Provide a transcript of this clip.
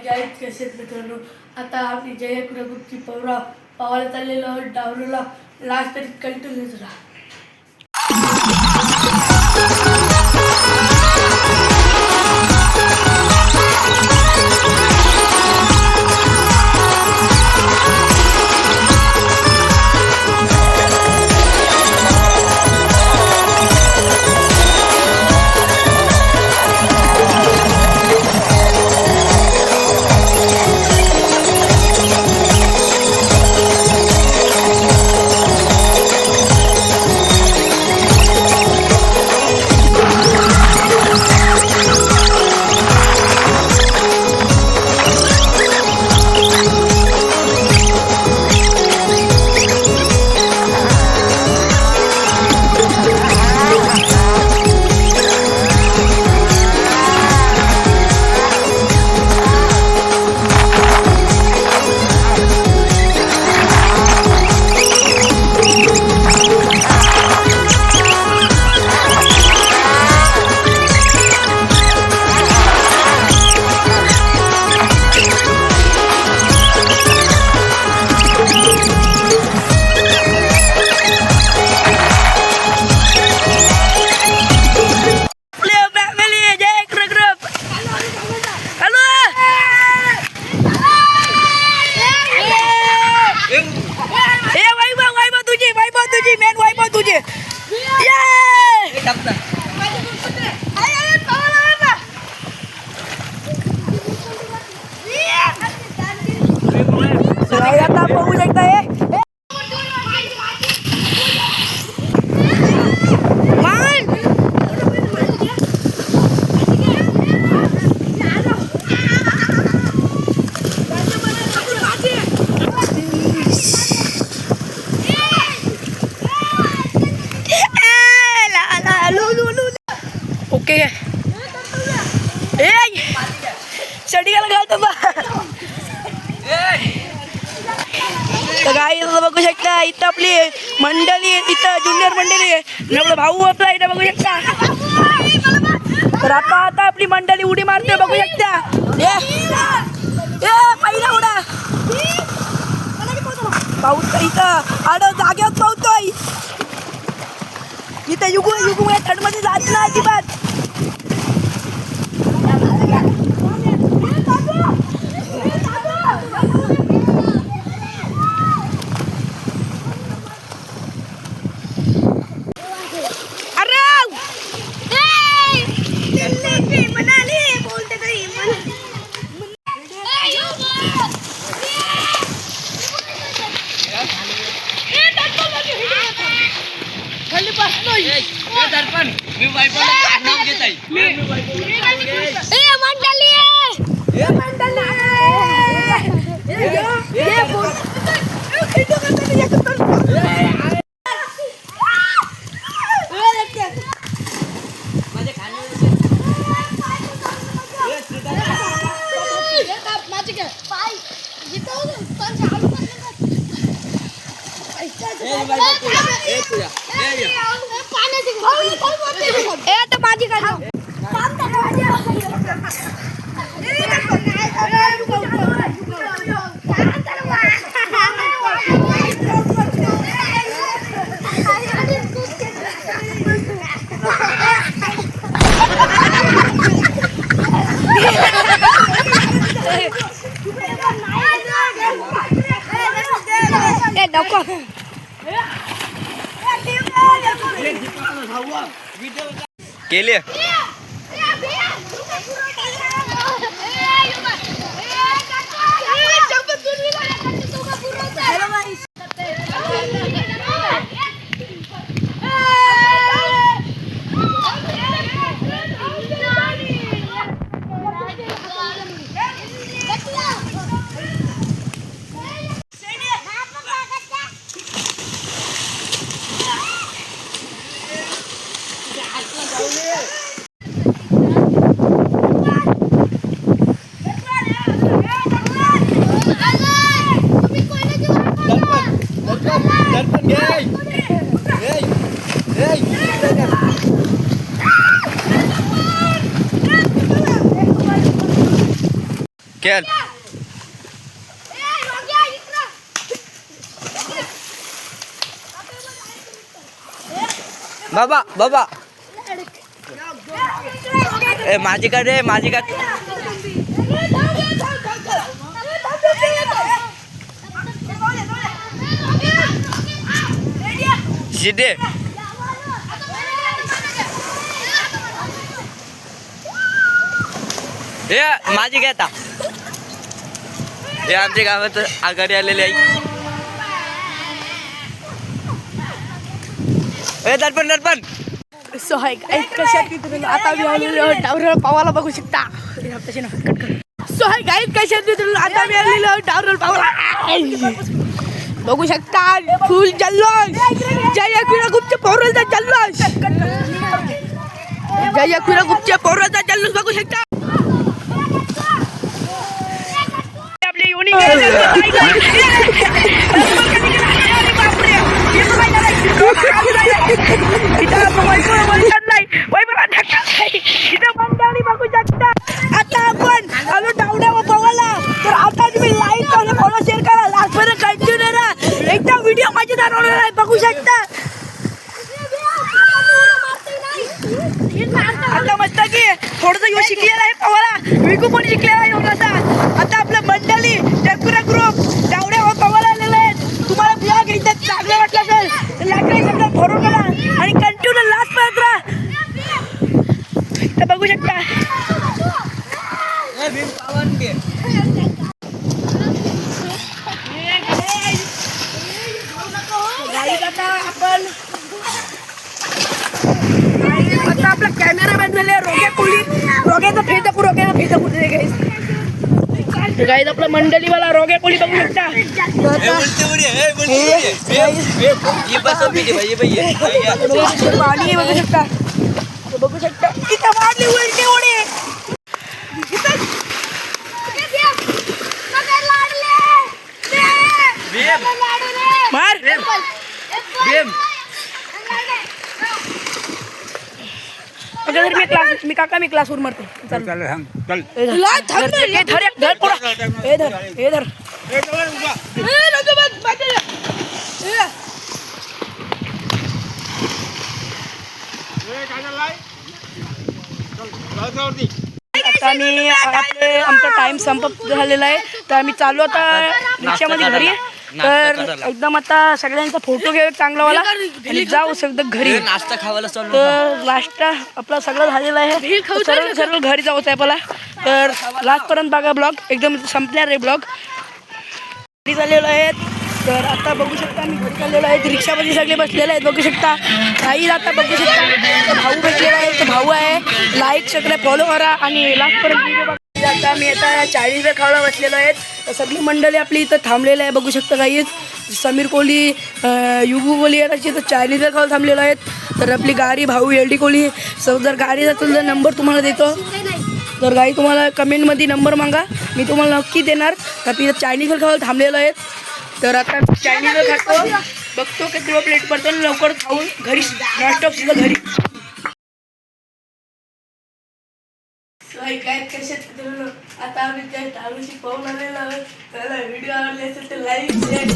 आहेत कसे मित्रांनो. आता आम्ही जयकुलगुप्ती पावायला चाललेलो आहोत डावरूला. लास्ट तरी कंटिन्यूच राहा. आता बघू शकता ओके चढीला घालतो बघू शकता. इथं आपली मंडळी, इथं ज्युनियर मंडळी आपला भाऊ आपला इथं बघू शकता. तर आता आपली मंडळी उडी मारते बघू शकता. पहिला उडा पाऊस इथं आड जागेवर पावतोय. इथं युगू थंडमध्ये जात नाही अजिबात. केले खेळ. बाबा बाबा ए माझी काढ रे माझी काढ. शिदे हे माझी काय आता हे आमच्या गावात आघाडी आलेली आहे. ए दर्पण दर्पण. सो हाय गाईज कशा तुम्ही आता मी आलेलो डावरल पावाला बघू शकता. सो हाय गाईज कशा तुम्ही आता मी आलेलो डावरल पावाला बघू शकता. फुल जल्लोष जय कुरागुप्तच्या पौराचा जल्लोष. जय कुरागुप्तच्या पौराचा जल्लोष बघू शकता. आपली युनिक बघू शकता. आता आपण आलो डावड्यावर पवाला. तर आता तुम्ही लाईक आणि फॉलो शेअर करा. लास्टपर्यंत कंटिन्यू राहा. एकदा व्हिडिओ माझी दाखवणार आहे बघू शकता. आता मस्त की थोडंसं यो शिकलेला आहे पवाला. विकू पण शिकलेला आहे थोडासा. आता आपलं मंडळी जगपुरा ग्रुप डावड्यावर पवाला आलेलं आहे. तुम्हाला ब्लॉग एकदम चांगलं वाटलं असेल तर लाईक सगळं फॉलो करा आणि कंटिन्यू लास्ट पर्यंत राहा. तर बघू शकता आता आपला कॅमेरामॅन झाले रोग्या कोळी. रोग्याचा फेदापूर गाईज आपला मंडळीवाला रोग्या कोळी बघू शकता. पाणी बघू शकता. बघू शकता इथं वाढली उलटी उडी. मार अगर मी क्लासवर मारतो. आता आमचा टाइम संपत झालेला आहे. तर आम्ही चालू आता रिक्षामध्ये घरी. तर एकदम आता सगळ्यांचा फोटो घेऊ चांगलावाला आणि जाऊ सगळं घरी. नाश्ता खावायला तर नाश्ता आपला सगळं झालेला आहे. सर्व घरी जाऊच आहे आपला. तर लास्टपर्यंत बघा ब्लॉग. एकदम संपणार आहे ब्लॉग. घरी झालेलो आहेत. तर आता बघू शकता मी घरी चाललेलो आहे. रिक्षामध्ये सगळे बसलेले आहेत बघू शकता. काही आता बघू शकता तो भाऊ बसलेला आहे. तो भाऊ आहे. लाईक सगळे फॉलो करा आणि लास्टपर्यंत व्हिडिओ बघा. आता मी आता 40 खावला बसलेलो आहेत. तर सगळी मंडळी आपली इथं थांबलेलं आहे बघू शकता. काही समीर कोहली युगू कोहली आहे त्याची तर 40 खावला थांबलेलो आहेत. तर आपली गाडी भाऊ LD कोहली. जर गाडी जातो तर नंबर तुम्हाला देतो. तर गाडी तुम्हाला कमेंटमध्ये नंबर मागा मी तुम्हाला नक्की देणार. तर आपली इथं 40 खावला थांबलेलो आहेत. तर आता 40 खातो बघतो किती प्लेट पडतो लवकर खाऊन घरी नॉनस्टॉप सुद्धा घरी. काय आता आम्ही त्या टाळूशी पाहून आलेलो. त्याला व्हिडिओ आवडले असेल तर लाईक शेअर